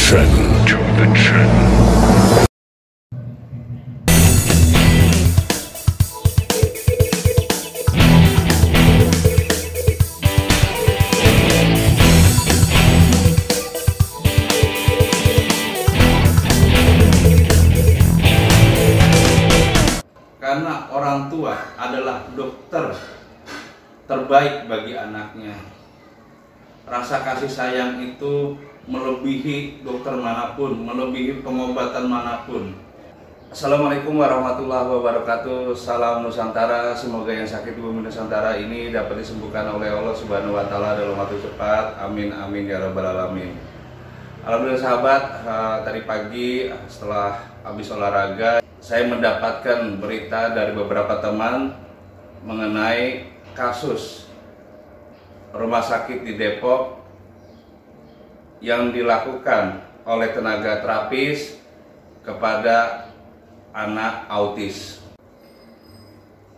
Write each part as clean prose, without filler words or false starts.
trend. To the trend. Karena orang tua adalah dokter terbaik bagi anaknya. Rasa kasih sayang itu melebihi dokter manapun, melebihi pengobatan manapun. Assalamualaikum warahmatullahi wabarakatuh. Salam Nusantara. Semoga yang sakit di bumi Nusantara ini dapat disembuhkan oleh Allah Subhanahu wa Ta'ala dalam waktu cepat. Amin amin ya rabbal alamin. Alhamdulillah sahabat, tadi pagi setelah habis olahraga saya mendapatkan berita dari beberapa teman mengenai kasus rumah sakit di Depok yang dilakukan oleh tenaga terapis kepada anak autis.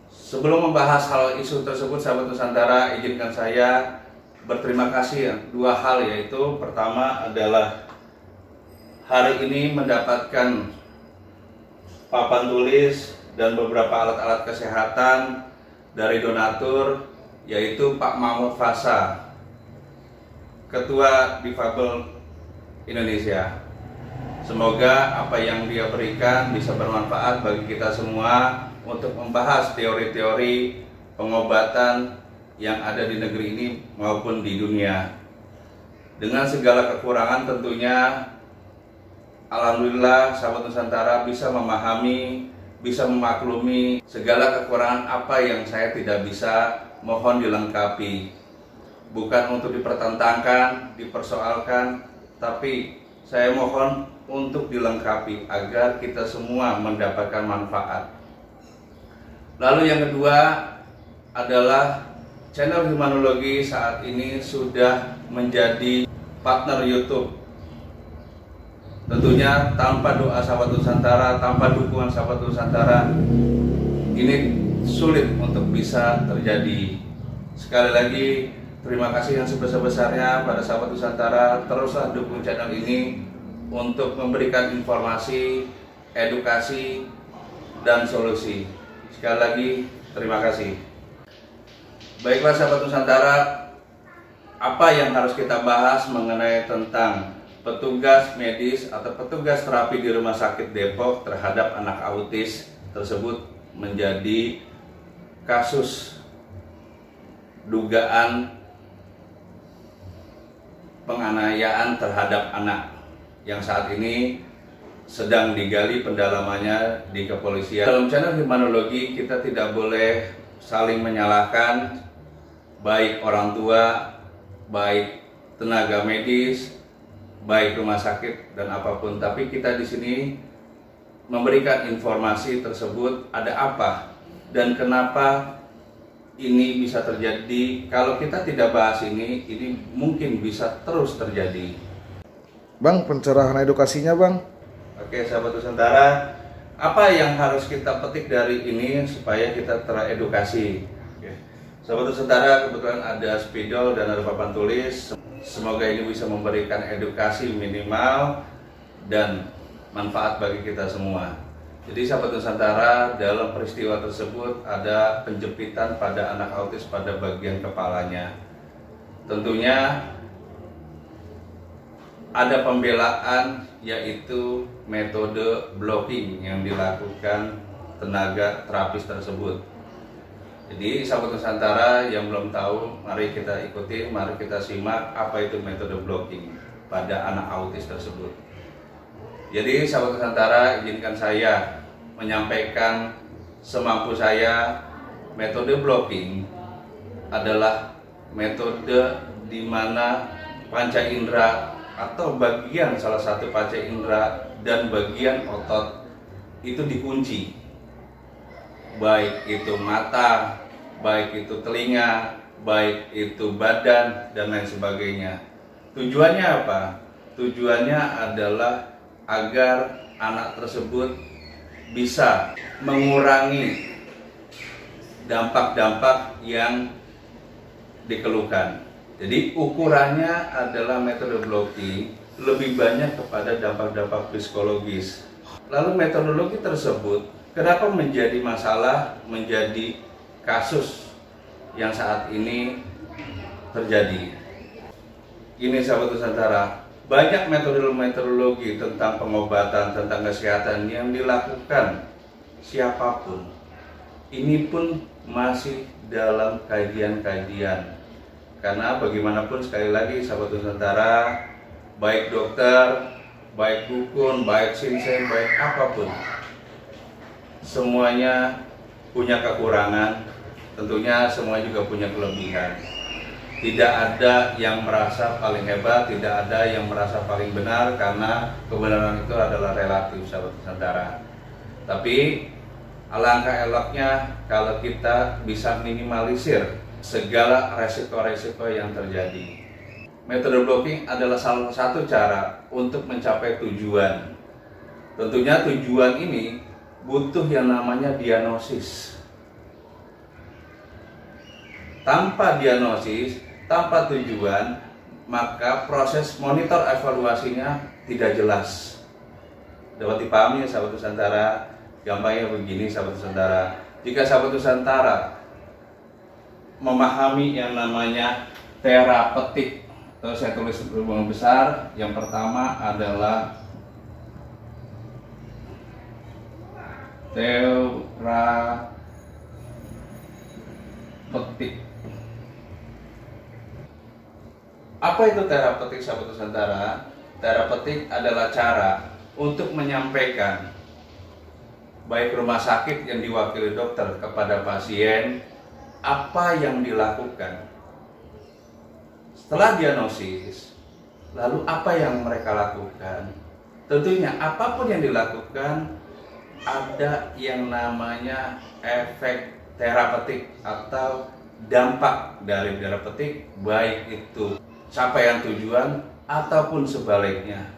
Sebelum membahas hal isu tersebut, sahabat Nusantara, izinkan saya berterima kasih dua hal, yaitu pertama adalah hari ini mendapatkan papan tulis dan beberapa alat-alat kesehatan dari donatur, yaitu Pak Mahmud Fasa, Ketua Difabel Indonesia. Semoga apa yang dia berikan bisa bermanfaat bagi kita semua untuk membahas teori-teori pengobatan yang ada di negeri ini maupun di dunia. Dengan segala kekurangan tentunya, alhamdulillah sahabat Nusantara bisa memahami, bisa memaklumi segala kekurangan apa yang saya tidak bisa, mohon dilengkapi. Bukan untuk dipertentangkan, dipersoalkan, tapi saya mohon untuk dilengkapi agar kita semua mendapatkan manfaat. Lalu yang kedua adalah channel Humanologi saat ini sudah menjadi partner YouTube. Tentunya tanpa doa sahabat Nusantara, tanpa dukungan sahabat Nusantara, ini sulit untuk bisa terjadi. Sekali lagi, terima kasih yang sebesar-besarnya pada sahabat Nusantara. Teruslah dukung channel ini untuk memberikan informasi, edukasi, dan solusi. Sekali lagi, terima kasih. Baiklah sahabat Nusantara, apa yang harus kita bahas mengenai tentang petugas medis atau petugas terapi di Rumah Sakit Depok terhadap anak autis tersebut menjadi kasus dugaan penganiayaan terhadap anak yang saat ini sedang digali pendalamannya di kepolisian. Dalam channel Humanologi kita tidak boleh saling menyalahkan, baik orang tua, baik tenaga medis, baik rumah sakit dan apapun, tapi kita di sini memberikan informasi tersebut ada apa dan kenapa ini bisa terjadi. Kalau kita tidak bahas ini mungkin bisa terus terjadi. Bang, pencerahan edukasinya bang. Oke sahabat Nusantara, apa yang harus kita petik dari ini supaya kita teredukasi? Oke. Sahabat Nusantara, kebetulan ada spidol dan ada papan tulis. Semoga ini bisa memberikan edukasi minimal dan manfaat bagi kita semua. Jadi sahabat Nusantara, dalam peristiwa tersebut ada penjepitan pada anak autis pada bagian kepalanya. Tentunya ada pembelaan, yaitu metode blocking yang dilakukan tenaga terapis tersebut. Jadi sahabat Nusantara yang belum tahu, mari kita ikuti, mari kita simak apa itu metode blocking pada anak autis tersebut. Jadi sahabat Nusantara, izinkan saya menyampaikan semampu saya. Metode blocking adalah metode di mana panca indera atau bagian salah satu panca indera dan bagian otot itu dikunci. Baik itu mata, baik itu telinga, baik itu badan, dan lain sebagainya. Tujuannya apa? Tujuannya adalah agar anak tersebut bisa mengurangi dampak-dampak yang dikeluhkan. Jadi ukurannya adalah metode blocking lebih banyak kepada dampak-dampak psikologis. Lalu metodologi tersebut kenapa menjadi masalah, menjadi kasus yang saat ini terjadi? Ini sahabat Nusantara, banyak metodologi tentang pengobatan, tentang kesehatan yang dilakukan siapapun. Ini pun masih dalam kajian-kajian. Karena bagaimanapun sekali lagi sahabat Nusantara, baik dokter, baik dukun, baik sinsai, baik apapun, semuanya punya kekurangan, tentunya semua juga punya kelebihan. Tidak ada yang merasa paling hebat, tidak ada yang merasa paling benar, karena kebenaran itu adalah relatif sahabat Nusantara. Tapi alangkah eloknya kalau kita bisa minimalisir segala resiko-resiko yang terjadi. Metode blocking adalah salah satu cara untuk mencapai tujuan. Tentunya tujuan ini butuh yang namanya diagnosis. Tanpa diagnosis, tanpa tujuan, maka proses monitor evaluasinya tidak jelas. Dapat dipahami ya sahabat Nusantara? Gampangnya begini sahabat Nusantara. Jika sahabat Nusantara memahami yang namanya terapeutik, atau saya tulis berhubungan besar, yang pertama adalah terapeutik. Apa itu terapeutik sahabat Nusantara? Terapeutik adalah cara untuk menyampaikan baik rumah sakit yang diwakili dokter kepada pasien apa yang dilakukan setelah diagnosis, lalu apa yang mereka lakukan. Tentunya apapun yang dilakukan ada yang namanya efek terapeutik atau dampak dari terapeutik, baik itu capaian tujuan ataupun sebaliknya.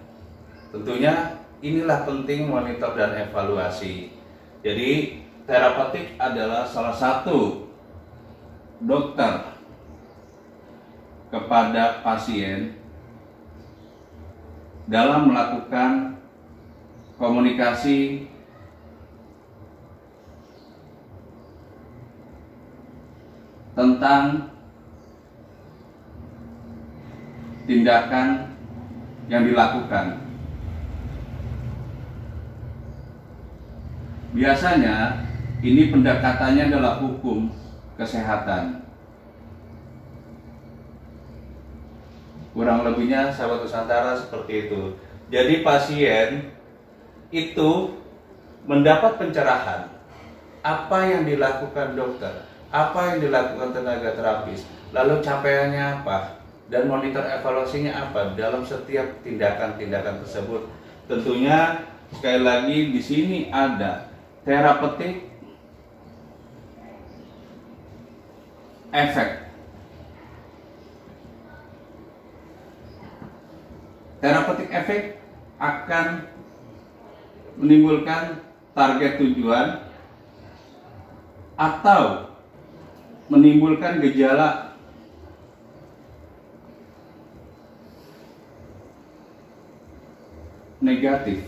Tentunya inilah penting monitor dan evaluasi. Jadi terapeutik adalah salah satu dokter kepada pasien dalam melakukan komunikasi tentang tindakan yang dilakukan. Biasanya ini pendekatannya adalah hukum kesehatan. Kurang lebihnya sahabat Nusantara seperti itu. Jadi pasien itu mendapat pencerahan apa yang dilakukan dokter, apa yang dilakukan tenaga terapis, lalu capaiannya apa, dan monitor evaluasinya apa dalam setiap tindakan-tindakan tersebut. Tentunya sekali lagi di sini ada terapeutik, efek. Terapeutik efek akan menimbulkan target tujuan atau menimbulkan gejala negatif.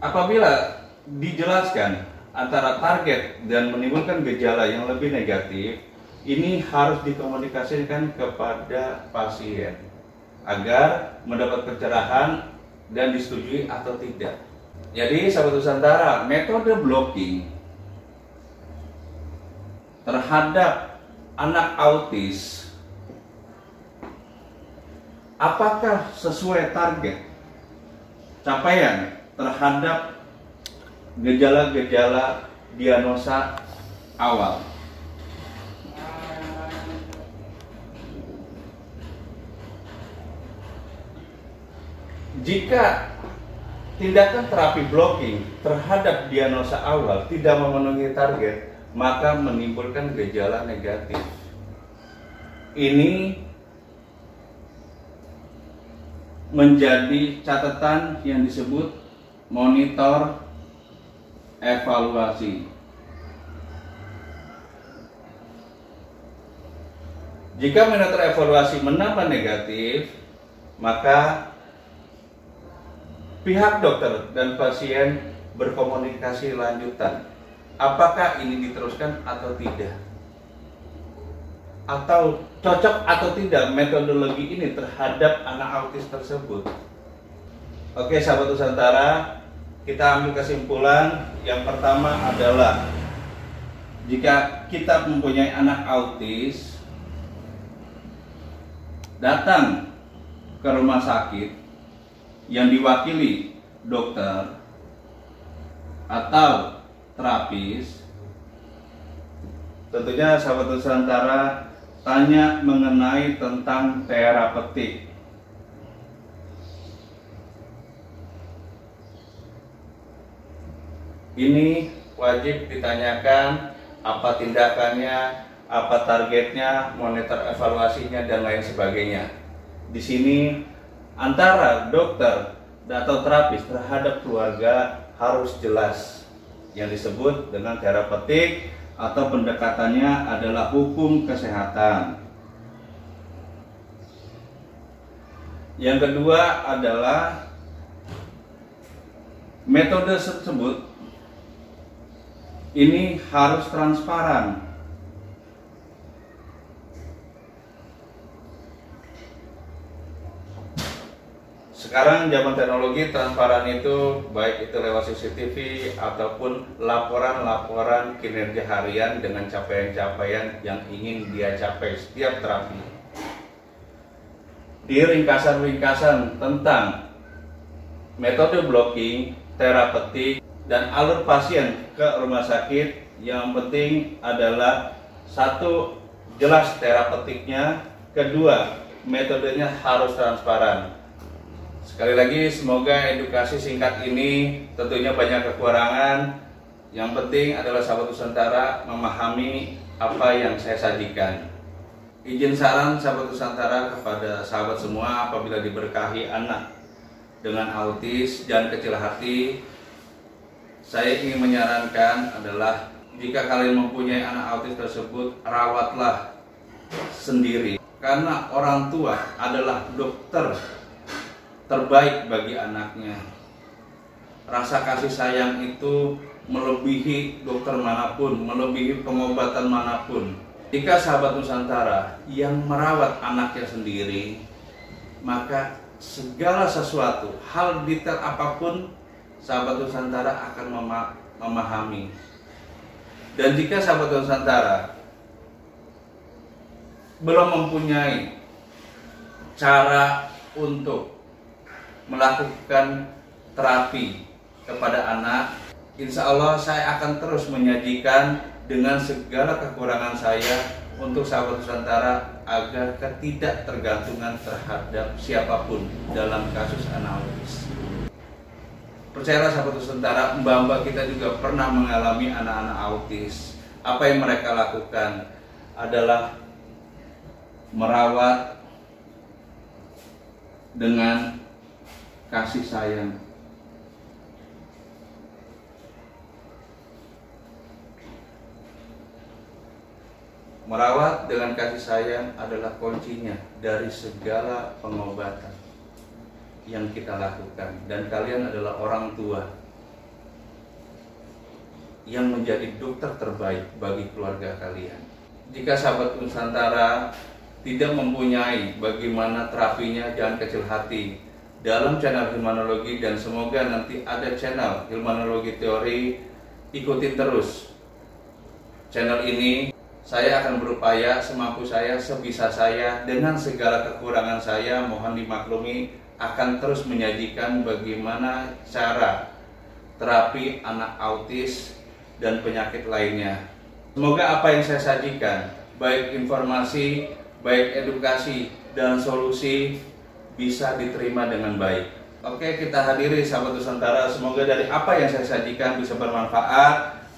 Apabila dijelaskan antara target dan menimbulkan gejala yang lebih negatif, ini harus dikomunikasikan kepada pasien agar mendapat pencerahan dan disetujui atau tidak. Jadi sahabat Nusantara, metode blocking terhadap anak autis apakah sesuai target capaian terhadap gejala-gejala diagnosa awal? Jika tindakan terapi blocking terhadap diagnosa awal tidak memenuhi target, maka menimbulkan gejala negatif. Ini menjadi catatan yang disebut monitor evaluasi. Jika monitor evaluasi menambah negatif, maka pihak dokter dan pasien berkomunikasi lanjutan. Apakah ini diteruskan atau tidak? Atau cocok atau tidak metodologi ini terhadap anak autis tersebut? Oke, sahabat Nusantara, kita ambil kesimpulan. Yang pertama adalah jika kita mempunyai anak autis, datang ke rumah sakit yang diwakili dokter atau terapis, tentunya sahabat Nusantara tanya mengenai tentang terapeutik. Ini wajib ditanyakan apa tindakannya, apa targetnya, monitor evaluasinya, dan lain sebagainya. Di sini antara dokter atau terapis terhadap keluarga harus jelas. Yang disebut dengan terapeutik atau pendekatannya adalah hukum kesehatan. Yang kedua adalah metode tersebut ini harus transparan. Sekarang zaman teknologi, transparan itu baik itu lewat CCTV ataupun laporan-laporan kinerja harian dengan capaian-capaian yang ingin dia capai setiap terapi. Di ringkasan-ringkasan tentang metode blocking, terapeutik, dan alur pasien ke rumah sakit, yang penting adalah satu, jelas terapeutiknya, kedua, metodenya harus transparan. Sekali lagi, semoga edukasi singkat ini tentunya banyak kekurangan. Yang penting adalah sahabat Nusantara memahami apa yang saya sajikan. Izin saran sahabat Nusantara kepada sahabat semua, apabila diberkahi anak dengan autis dan kecil hati, saya ingin menyarankan adalah jika kalian mempunyai anak autis tersebut, rawatlah sendiri. Karena orang tua adalah dokter terbaik bagi anaknya. Rasa kasih sayang itu melebihi dokter manapun, melebihi pengobatan manapun. Jika sahabat Nusantara yang merawat anaknya sendiri, maka segala sesuatu, hal detail apapun, sahabat Nusantara akan memahami. Dan jika sahabat Nusantara belum mempunyai cara untuk melakukan terapi kepada anak, insya Allah saya akan terus menyajikan dengan segala kekurangan saya untuk sahabat Nusantara agar ketidaktergantungan terhadap siapapun dalam kasus anak autis. Percayalah sahabat Nusantara, mbak-mbak kita juga pernah mengalami anak-anak autis. Apa yang mereka lakukan adalah merawat dengan kasih sayang. Merawat dengan kasih sayang adalah kuncinya dari segala pengobatan yang kita lakukan. Dan kalian adalah orang tua yang menjadi dokter terbaik bagi keluarga kalian. Jika sahabat Nusantara tidak mempunyai bagaimana terapinya, jangan kecil hati. Dalam channel Hilmanologi, dan semoga nanti ada channel Hilmanologi Teori, ikutin terus channel ini. Saya akan berupaya semampu saya, sebisa saya, dengan segala kekurangan saya, mohon dimaklumi, akan terus menyajikan bagaimana cara terapi anak autis dan penyakit lainnya. Semoga apa yang saya sajikan, baik informasi, baik edukasi, dan solusi, bisa diterima dengan baik. Oke, kita hadiri sahabat Nusantara, semoga dari apa yang saya sajikan bisa bermanfaat.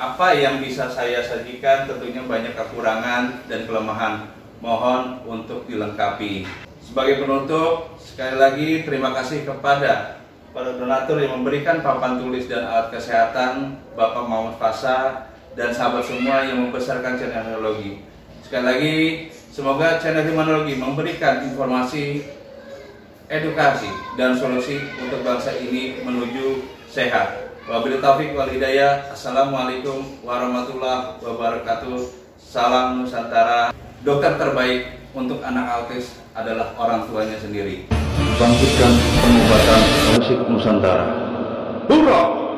Apa yang bisa saya sajikan tentunya banyak kekurangan dan kelemahan, mohon untuk dilengkapi. Sebagai penutup, sekali lagi terima kasih kepada para donatur yang memberikan papan tulis dan alat kesehatan, Bapak Muhammad Fasa, dan sahabat semua yang membesarkan channel Hilmanologi. Sekali lagi, semoga channel Hilmanologi memberikan informasi edukasi dan solusi untuk bangsa ini menuju sehat. Wabillahi taufiq wal hidayah. Assalamualaikum warahmatullahi wabarakatuh. Salam Nusantara. Dokter terbaik untuk anak autis adalah orang tuanya sendiri. Bangkitkan pengobatan musik Nusantara. Hurrah!